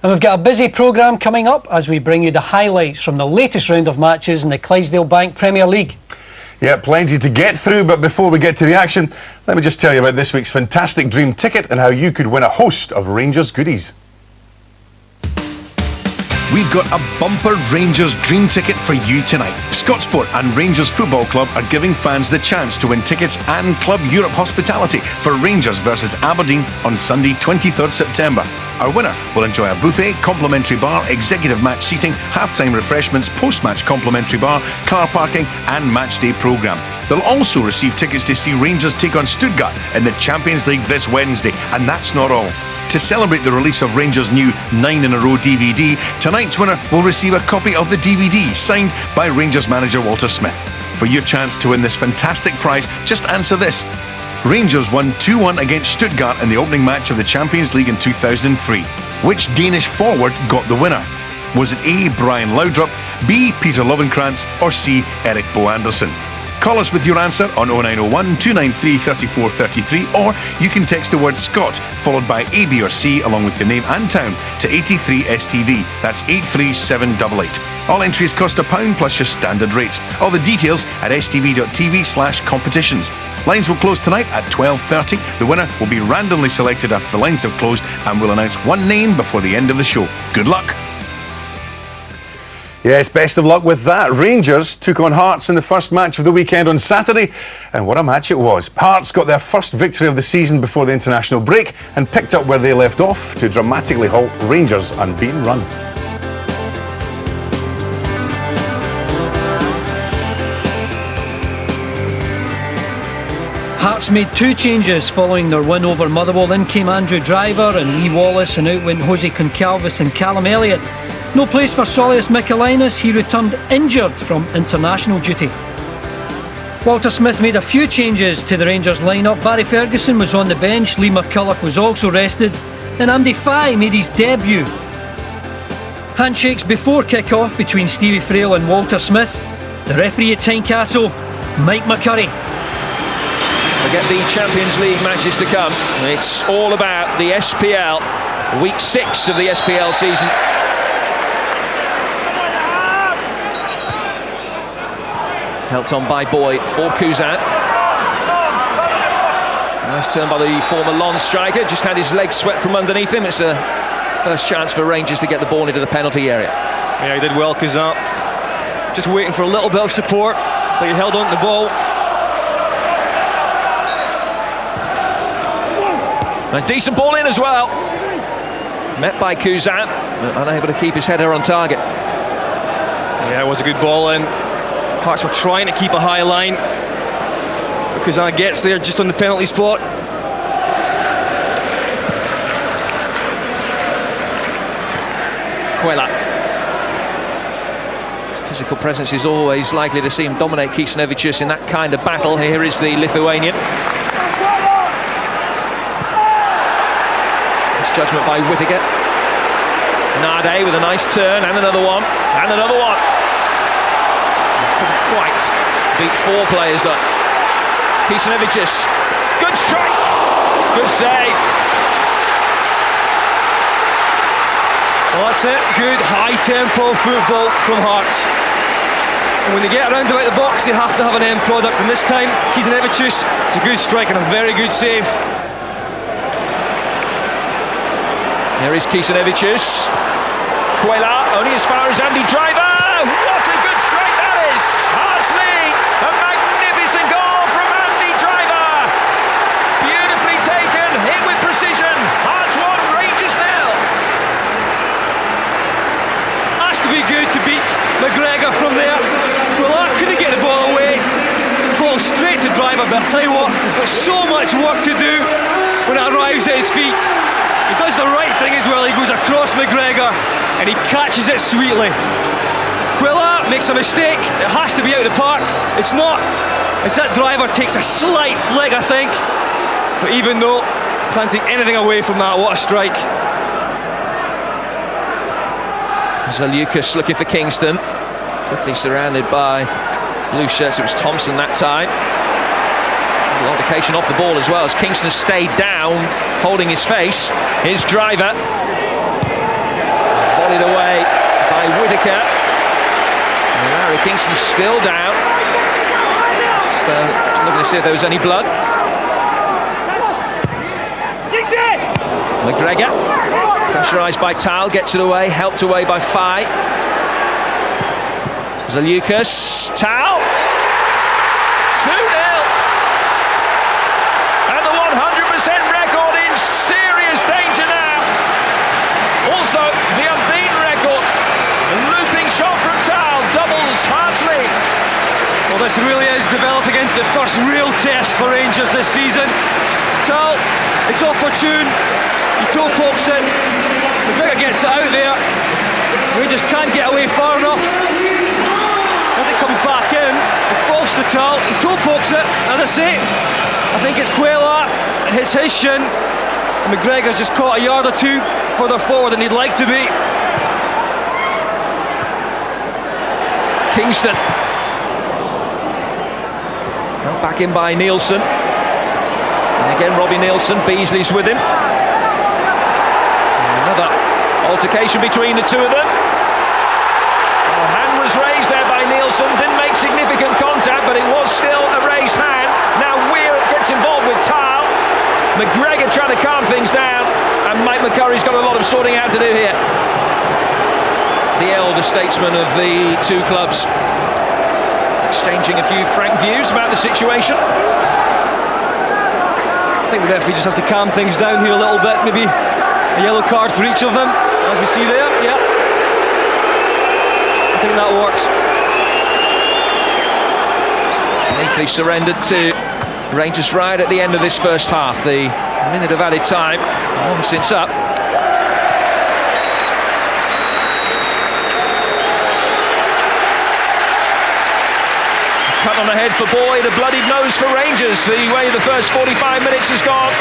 And we've got a busy programme coming up as we bring you the highlights from the latest round of matches in the Clydesdale Bank Premier League. Yeah, plenty to get through, but before we get to the action, let me just tell you about this week's fantastic dream ticket and how you could win a host of Rangers goodies. We've got a bumper Rangers dream ticket for you tonight. Scotsport and Rangers Football Club are giving fans the chance to win tickets and Club Europe hospitality for Rangers versus Aberdeen on Sunday 23rd September. Our winner will enjoy a buffet, complimentary bar, executive match seating, half-time refreshments, post-match complimentary bar, car parking and match day programme. They'll also receive tickets to see Rangers take on Stuttgart in the Champions League this Wednesday. And that's not all. To celebrate the release of Rangers' new 9 in a Row DVD, tonight's winner will receive a copy of the DVD signed by Rangers manager Walter Smith. For your chance to win this fantastic prize, just answer this. Rangers won 2-1 against Stuttgart in the opening match of the Champions League in 2003. Which Danish forward got the winner? Was it A. Brian Laudrup, B. Peter Lovenkrantz, or C. Erik Bo Anderson? Call us with your answer on 0901 293 3433, or you can text the word Scott followed by A, B or C along with your name and town to 83STV. That's 83788. All entries cost £1 plus your standard rates. All the details at stv.tv/competitions. Lines will close tonight at 12:30. The winner will be randomly selected after the lines have closed, and we'll announce one name before the end of the show. Good luck. Yes, best of luck with that. Rangers took on Hearts in the first match of the weekend on Saturday, and what a match it was. Hearts got their first victory of the season before the international break and picked up where they left off to dramatically halt Rangers' unbeaten run. Hearts made two changes following their win over Motherwell. In came Andrew Driver and Lee Wallace, and out went Jose Concalves and Callum Elliott. No place for Solius Michaelinas, he returned injured from international duty. Walter Smith made a few changes to the Rangers lineup. Barry Ferguson was on the bench, Lee McCulloch was also rested, and Andy Fye made his debut. Handshakes before kick-off between Stevie Frail and Walter Smith. The referee at Tynecastle, Mike McCurry. Forget the Champions League matches to come. It's all about the SPL, week 6 of the SPL season. Helped on by Boy for Kuzan. Nice turn by the former Lens striker, just had his legs swept from underneath him. It's a first chance for Rangers to get the ball into the penalty area. Yeah, he did well, Kuzan. Just waiting for a little bit of support, but he held on to the ball. A decent ball in as well. Met by Kuzan, but unable to keep his header on target. Yeah, it was a good ball in. Hearts were trying to keep a high line, but Kuzan gets there just on the penalty spot. Quella. Physical presence is always likely to see him dominate Kisnevicius in that kind of battle. Here is the Lithuanian. Judgment by Whittaker. Nade with a nice turn, and another one, and another one. Couldn't quite beat 4 players though. Kisnevicius, good strike, good save. Well, that's it, good high-tempo football from Hearts. And when they get around about the box, they have to have an end product, and this time, Kisnevicius, it's a good strike and a very good save. There is Kisnevicius. Quella, only as far as Andy Driver. What a good strike that is! Hearts lead. A magnificent goal from Andy Driver. Beautifully taken, hit with precision. Hearts 1, Rangers 0. Has to be good to beat McGregor from there. Quella couldn't get the ball away. Ball straight to Driver, but I'll tell you what, he's got so much work to do when it arrives at his feet. He does the right thing as well. He goes across McGregor and he catches it sweetly. Quilla makes a mistake. It has to be out of the park. It's not. It's that Driver takes a slight flick, I think. But even though, can't take anything away from that. What a strike. Zaliukas looking for Kingston. Quickly surrounded by blue shirts. It was Thompson that time. Altercation off the ball as well as Kingston stayed down, holding his face. Here's Driver. Vicar. And Larry Kingston still down. Just looking to see if there was any blood. McGregor, pressurised by Tal, gets it away, helped away by Fai. Zaliukas, Tal, 2-0. And the 100% record in serious danger now. Also, the unbeaten record, a looping shot from Tal, doubles Hartley. Well, this really is developing into the first real test for Rangers this season. Tal, it's opportune. He toe pokes it. McGregor gets it out there. Rangers can't get away far enough. As it comes back in, it falls to Tal. He toe pokes it. As I say, I think it's Quayla. It hits his shin. And McGregor's just caught a yard or two further forward than he'd like to be. Kingston. Held back in by Nielsen. And again, Robbie Nielsen. Beasley's with him. Another altercation between the two of them. A hand was raised there by Nielsen. Didn't make significant contact, but it was still a raised hand. Now Weir gets involved with Tal. McGregor trying to calm things down. And Mike McCurry's got a lot of sorting out to do here. The elder statesman of the two clubs exchanging a few frank views about the situation. I think the referee just has to calm things down here a little bit. Maybe a yellow card for each of them, as we see there. Yeah, I think that works. Neatly surrendered to Rangers right at the end of this first half. The minute of added time, long since up. Cut on the head for Boyd, a bloodied nose for Rangers, the way the first 45 minutes has gone.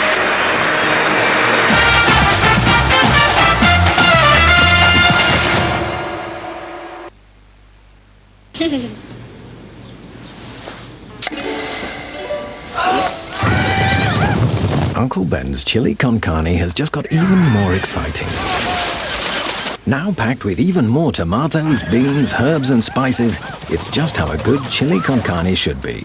Uncle Ben's chili con carne has just got even more exciting. Now packed with even more tomatoes, beans, herbs and spices, it's just how a good chili con carne should be.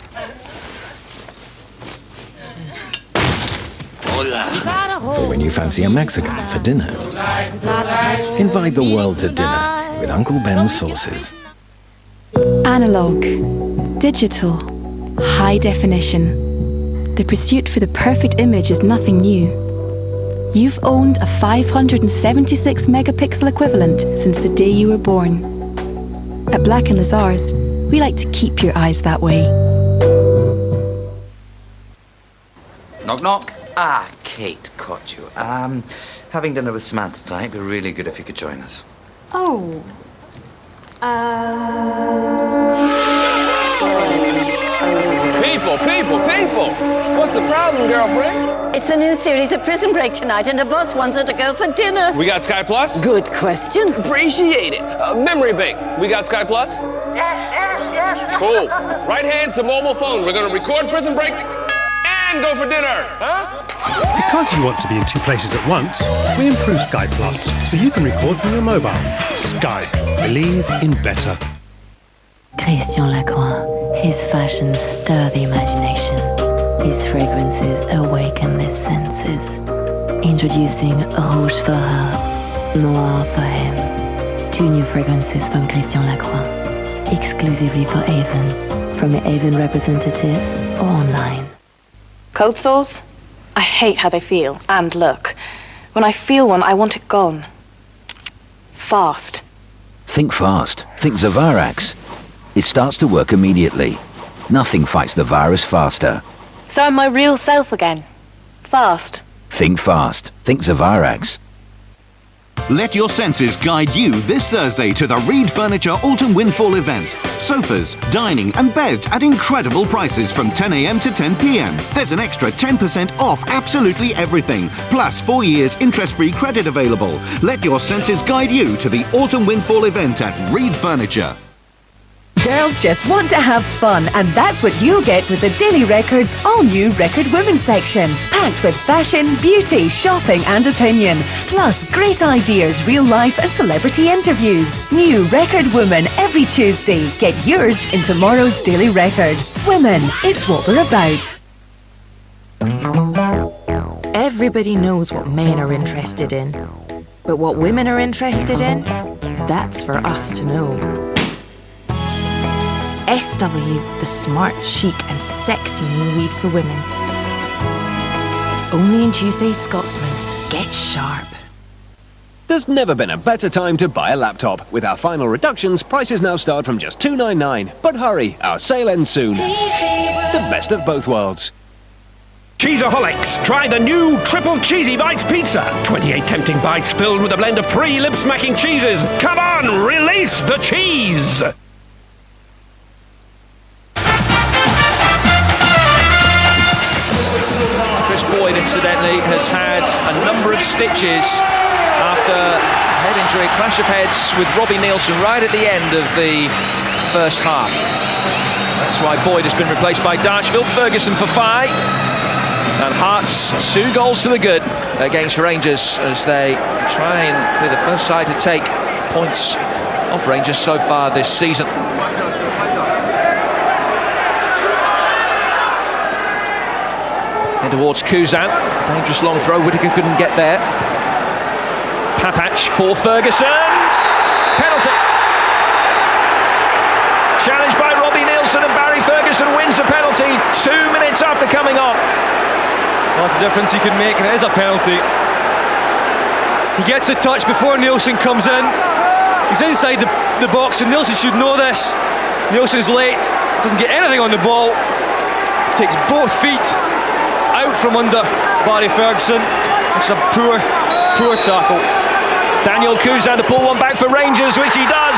For when you fancy a Mexican for dinner. Invite the world to dinner with Uncle Ben's sauces. Analog, digital, high definition. The pursuit for the perfect image is nothing new. You've owned a 576 megapixel equivalent since the day you were born. At Black & Lazar's, we like to keep your eyes that way. Knock, knock. Ah, Kate caught you. Having dinner with Samantha tonight. It'd be really good if you could join us. Oh. People! What's the problem, girlfriend? It's the new series of Prison Break tonight, and the boss wants her to go for dinner. We got Sky Plus? Good question. Appreciate it. Memory bank. We got Sky Plus? Yes. Cool. Right hand to mobile phone. We're gonna record Prison Break and go for dinner, huh? Because you want to be in two places at once, we improved Sky Plus, so you can record from your mobile. Sky. Believe in better. Christian Lacroix. His fashions stir the imagination. His fragrances awaken the senses. Introducing Rouge for her, Noir for him. Two new fragrances from Christian Lacroix. Exclusively for Avon. From an Avon representative or online. Cold sores? I hate how they feel and look. When I feel one, I want it gone. Fast. Think fast. Think Zavarax. It starts to work immediately. Nothing fights the virus faster. So I'm my real self again. Fast. Think fast. Think Zavarax. Let your senses guide you this Thursday to the Reed Furniture Autumn Windfall event. Sofas, dining and beds at incredible prices from 10 a.m. to 10 p.m. There's an extra 10% off absolutely everything, plus 4 years interest-free credit available. Let your senses guide you to the Autumn Windfall event at Reed Furniture. Girls just want to have fun, and that's what you'll get with the Daily Record's all-new Record Women section. Packed with fashion, beauty, shopping and opinion. Plus great ideas, real life and celebrity interviews. New Record Women every Tuesday. Get yours in tomorrow's Daily Record. Women, it's what we're about. Everybody knows what men are interested in. But what women are interested in, that's for us to know. SW, the smart, chic and sexy new read for women. Only in Tuesday's Scotsman. Get sharp. There's never been a better time to buy a laptop. With our final reductions, prices now start from just $299. But hurry, our sale ends soon. The best of both worlds. Cheeseaholics, try the new Triple Cheesy Bites Pizza. 28 tempting bites filled with a blend of 3 lip-smacking cheeses. Come on, release the cheese! Chris Boyd, incidentally, has had a number of stitches after head injury, clash of heads with Robbie Neilson right at the end of the first half. That's why Boyd has been replaced by Darshfield. Ferguson for 5. And Hearts 2 goals to the good against Rangers as they try and be the first side to take points off Rangers so far this season. And towards Kuzan, dangerous long throw, Whittaker couldn't get there. Papac for Ferguson, penalty. Challenged by Robbie Neilson, and Barry Ferguson wins a penalty 2 minutes after coming on. That's the difference he can make, and it is a penalty. He gets the touch before Neilson comes in. He's inside the box, and Neilson should know this. Neilson's late, doesn't get anything on the ball, takes both feet out from under Barry Ferguson. It's a poor tackle. Daniel Kuzan to pull one back for Rangers, which he does.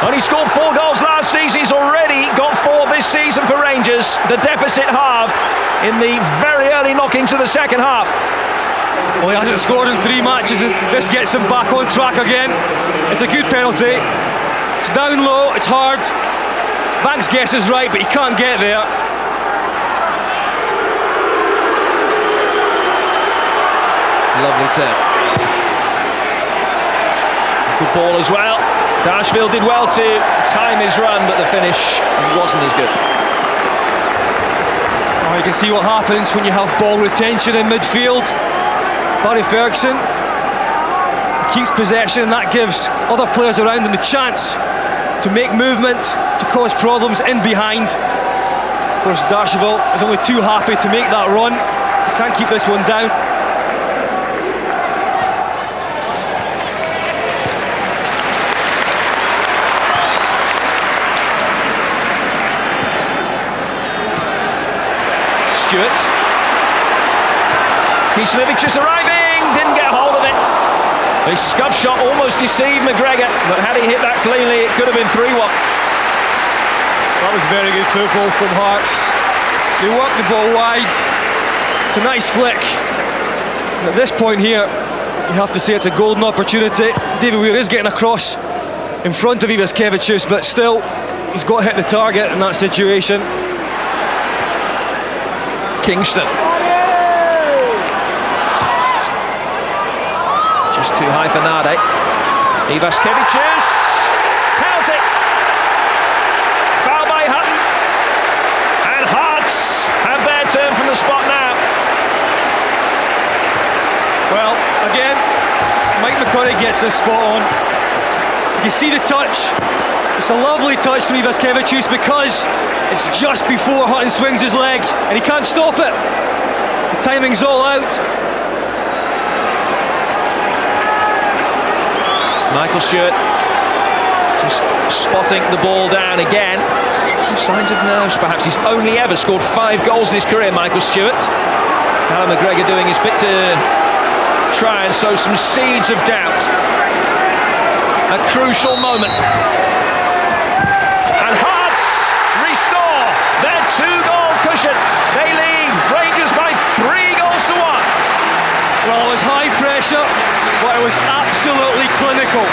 And he scored 4 goals last season. He's already got 4 this season for Rangers. The deficit halved in the very early knockings of the second half. Well, he hasn't scored in 3 matches. This gets him back on track again. It's a good penalty. It's down low, it's hard. Banks' guess is right, but he can't get there. Lovely turn. Good ball as well. Darshfield did well to time his run, but the finish wasn't as good. Oh, you can see what happens when you have ball retention in midfield. Barry Ferguson keeps possession, and that gives other players around him the chance to make movement, to cause problems in behind. Of course, Darshfield is only too happy to make that run. He can't keep this one down. Stewart. Kiselevic is arriving, didn't get a hold of it. His scub shot almost deceived McGregor, but had he hit that cleanly, it could have been 3-1. That was very good football from Hearts. They worked the ball wide. It's a nice flick. And at this point here, you have to say it's a golden opportunity. David Weir is getting across in front of Ivaskevicius, but still, he's got to hit the target in that situation. Kingston. Just too high for Nade. Ivaskevicius. Penalty. Foul by Hutton. And Hearts have their turn from the spot now. Well, again, Mike McCurry gets this spot on. You can see the touch. It's a lovely touch from Ivaskevicius because it's just before Hutton swings his leg and he can't stop it. The timing's all out. Michael Stewart just spotting the ball down again. Signs of nerves perhaps. He's only ever scored 5 goals in his career, Michael Stewart. Alan McGregor doing his bit to try and sow some seeds of doubt. A crucial moment. And Hearts restore their 2-goal cushion. They lead Rangers by 3 goals to 1. Well, it was high pressure, but it was absolutely clinical.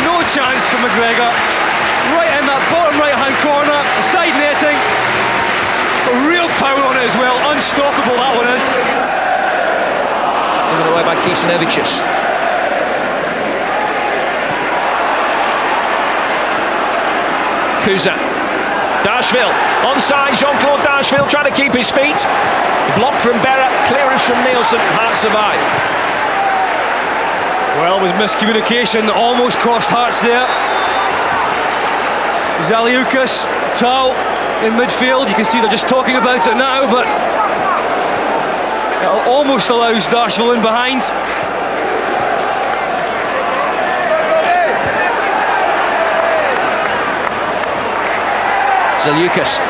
No chance for McGregor. right in that bottom right-hand corner, side netting. It's got real power on it as well, unstoppable that one is. Given away by Kisanevicius. Kuza. Dashville, onside, Jean-Claude Dashville trying to keep his feet. Blocked from Berra, clearance from Nielsen, Hearts survive. Well, with miscommunication, almost cost Hearts there. Zaliukas, Tau in midfield, you can see they're just talking about it now, but it almost allows Dashville in behind. Zaliukas.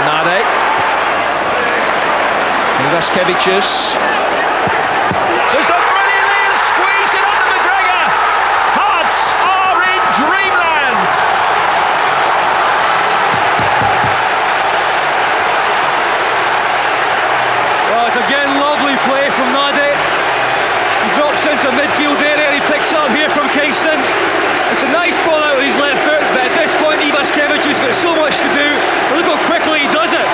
Nade. Ivaskevicius. There's the brilliantly and squeeze it under McGregor. Hearts are in dreamland. Well, it's again lovely play from Nade. He drops into midfield area and he picks up here from Kingston. It's a nice ball out with his left foot, but at this point Ivaskevicius has got so much to do. But look how quickly he does it.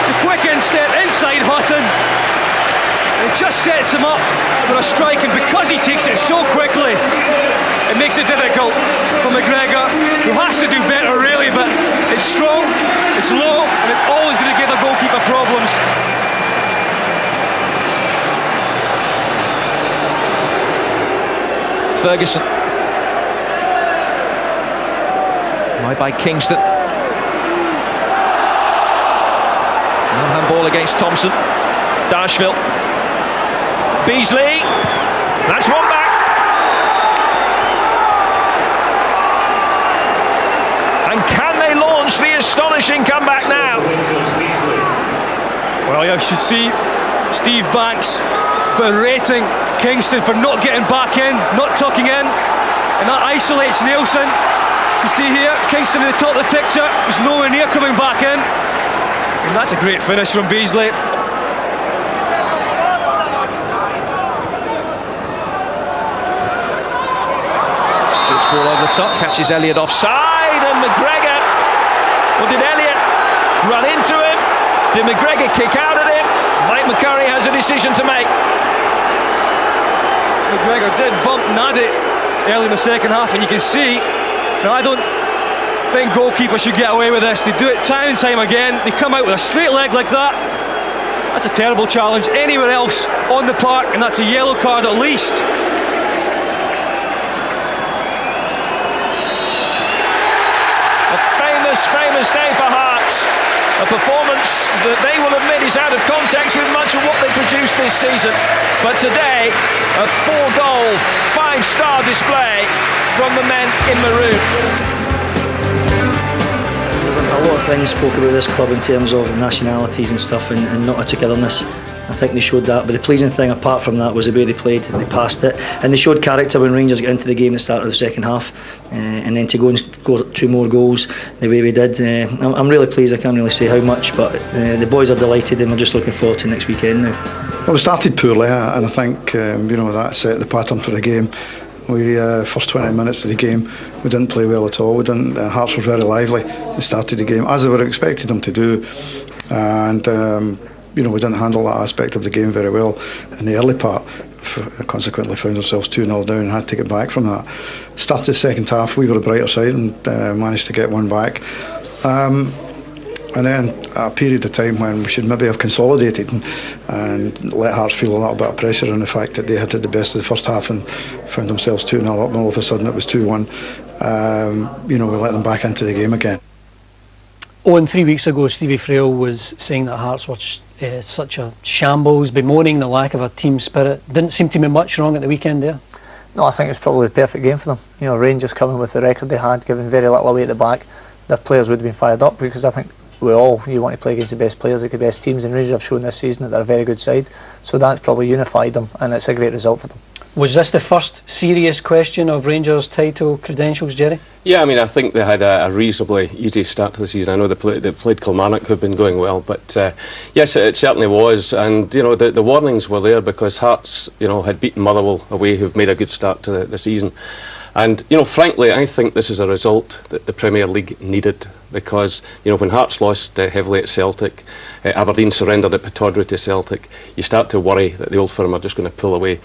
It's a quick instep inside Hutton. And it just sets him up for a strike, and because he takes it so quickly, it makes it difficult for McGregor, who has to do better really, but it's strong, it's low, and it's always going to give a goalkeeper problems. Ferguson. Right by Kingston. No handball against Thompson. Dashville. Beasley. That's one back. And can they launch the astonishing comeback now? Well, you should see Steve Banks berating Kingston for not getting back in, not tucking in, and that isolates Nielsen. You see here, Kingston at the top of the picture, he's nowhere near coming back in, and that's a great finish from Beasley. Scoots ball over the top, catches Elliott offside, and McGregor. Or did Elliott run into him? Did McGregor kick out at him? Mike McCurry has a decision to make. McGregor did bump Nade early in the second half, and you can see, now I don't think goalkeepers should get away with this. They do it time and time again. They come out with a straight leg like that. That's a terrible challenge anywhere else on the park, and that's a yellow card at least. A famous day for Hearts. A performance that they will admit is out of context with much of what they produced this season. But today, a 4-goal, 5-star display from the men in maroon. There's a lot of things spoke about this club in terms of nationalities and stuff, and not a togetherness. I think they showed that, but the pleasing thing apart from that was the way they played. They passed it, and they showed character when Rangers got into the game at the start of the second half, and then to go and score 2 more goals the way we did. I'm really pleased. I can't really say how much, but the boys are delighted, and we're just looking forward to next weekend now. Well, we started poorly, and I think that set the pattern for the game. We first 20 minutes of the game, we didn't play well at all. We didn't. Hearts were very lively. They started the game as they were expected them to do, and we didn't handle that aspect of the game very well in the early part. Consequently, found ourselves 2-0 down and had to get back from that. Started the second half, we were the brighter side and managed to get one back. And then a period of time when we should maybe have consolidated and let Hearts feel a little bit of pressure on the fact that they had the best of the first half and found themselves 2-0 up, and all of a sudden it was 2-1. We let them back into the game again. Oh, and 3 weeks ago, Stevie Frail was saying that Hearts were such a shambles, bemoaning the lack of a team spirit. Didn't seem to be much wrong at the weekend there. No, I think it was probably the perfect game for them. Rangers coming with the record they had, giving very little away at the back. Their players would have been fired up, because I think you want to play against the best players, like the best teams, and Rangers have shown this season that they're a very good side. So that's probably unified them, and it's a great result for them. Was this the first serious question of Rangers' title credentials, Jerry? Yeah, I mean, I think they had a reasonably easy start to the season. I know they played Kilmarnock, who've been going well, but yes, it certainly was. And you know, the warnings were there because Hearts, you know, had beaten Motherwell away, who've made a good start to the season. And you know, frankly, I think this is a result that the Premier League needed, because you know, when Hearts lost heavily at Celtic, Aberdeen surrendered at Pittodrie to Celtic, you start to worry that the Old Firm are just going to pull away.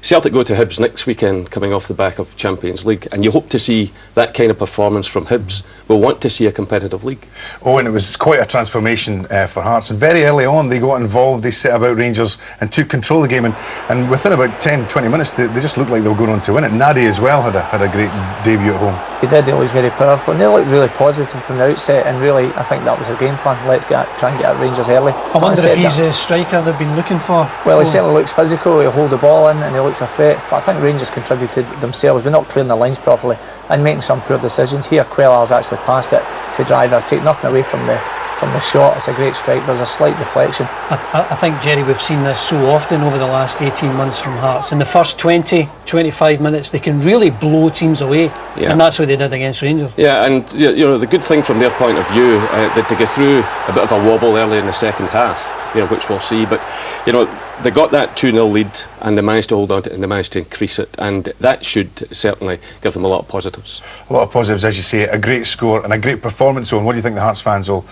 Celtic go to Hibs next weekend, coming off the back of Champions League, and you hope to see that kind of performance from Hibs. We'll want to see a competitive league. Oh, and it was quite a transformation for Hearts, and very early on they got involved, they set about Rangers and took control of the game, and within about 10-20 minutes they just looked like they were going on to win it. Nadi as well had a great debut at home. He did, he was very powerful, and they looked really positive from the outset, and really I think that was their game plan. Let's try and get at Rangers early. I wonder if he's a striker they've been looking for. Well, he certainly looks physical, he'll hold the ball in and he looks a threat, but I think Rangers contributed themselves by not clearing the lines properly and making some poor decisions. Here Quellar's actually passed it to Driver, take nothing away from the shot. It's a great strike, there's a slight deflection. I think, Jerry, we've seen this so often over the last 18 months from Hearts. In the first 20-25 minutes they can really blow teams away, and that's what they did against Rangers. Yeah, and you know, the good thing from their point of view, that to get through a bit of a wobble early in the second half, you know, which we'll see, but you know, they got that 2-0 lead and they managed to hold on to it and they managed to increase it, and that should certainly give them a lot of positives. A lot of positives, as you say, a great score and a great performance. Owen, what do you think the Hearts fans will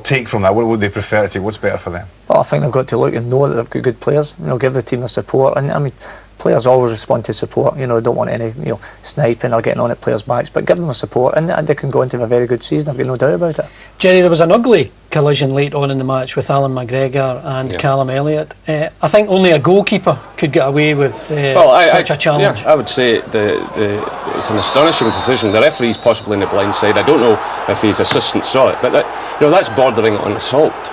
take from that? What would they prefer to take? What's better for them? Well, I think they've got to look and know that they've got good players. You know, give the team the support, and I mean, players always respond to support. You know, don't want any sniping or getting on at players' backs, but give them the support, and they can go into a very good season. I've got no doubt about it. Jerry, there was an ugly collision late on in the match with Alan McGregor and Callum Elliott. I think only a goalkeeper could get away with such a challenge. Yeah, I would say it's an astonishing decision. The referee's possibly in the blind side. I don't know if his assistant saw it, but that's bordering on assault.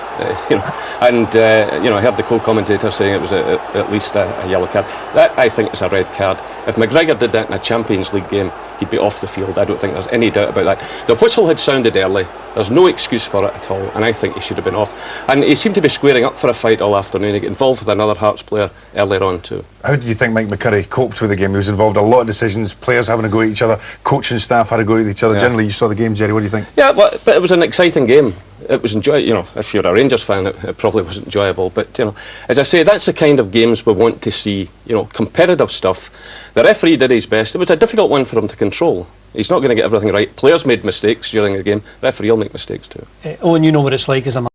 You know, and you know, I heard the co-commentator saying it was at least a yellow card. That, I think, is a red card. If McGregor did that in a Champions League game, he'd be off the field. I don't think there's any doubt about that. The whistle had sounded early. There's no excuse for it at all, and I think he should have been off. And he seemed to be squaring up for a fight all afternoon. He got involved with another Hearts player earlier on too. How did you think Mike McCurry coped with the game? He was involved in a lot of decisions, players having a go at each other, coaching staff had a go at each other. Yeah. Generally, you saw the game, Jerry, what do you think? Yeah, but it was an exciting game. It was enjoyable. You know, if you're a Rangers fan, it probably wasn't enjoyable. But you know, as I say, that's the kind of games we want to see. You know, competitive stuff. The referee did his best. It was a difficult one for him to control. He's not going to get everything right. Players made mistakes during the game. The referee will make mistakes too. Owen, you know what it's like as a